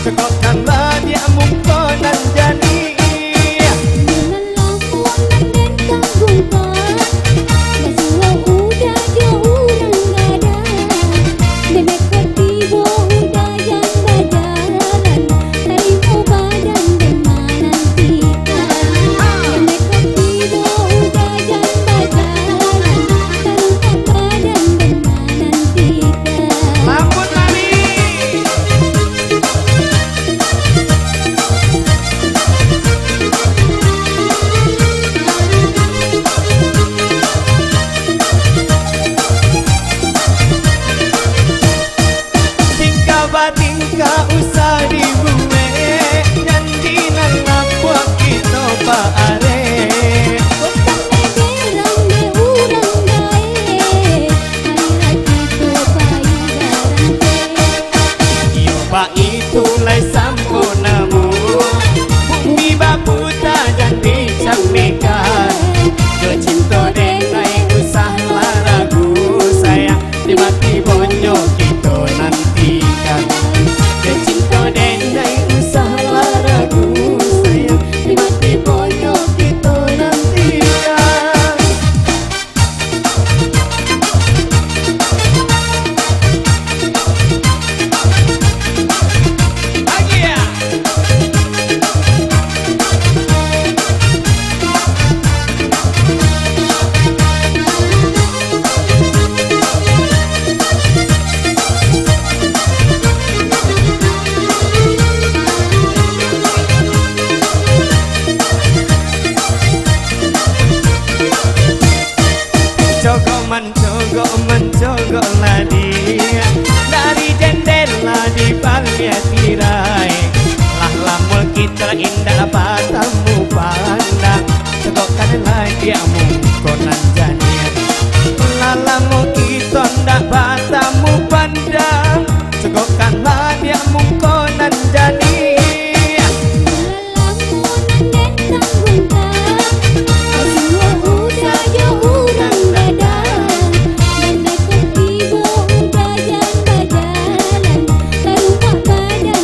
Cekokkanlah dia mungkonan jadi tingkah usah dibuwe dan dinanak buat kita pak are bukan negerang de urang gae hari itu payudarante iyo pak itu lai sampunamu bumi baputa dan dicamnikan kecinta denai usah laragu sayang tiba-tiba kita nantikan kecinta denai usah laragu sayang tiba-tiba kita nantikan lagi ya mencogok lah dia dari jendela di balik tirai lah lama kita indah patamu pandang cogokkanlah dia mungkonan janian lah lama kita indah patamu pandang cogokkanlah dia mungkonan janian Badan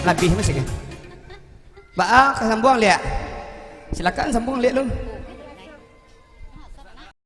lebih masih kan. Ba, kesambung lihat. Silakan sambung lihat lu.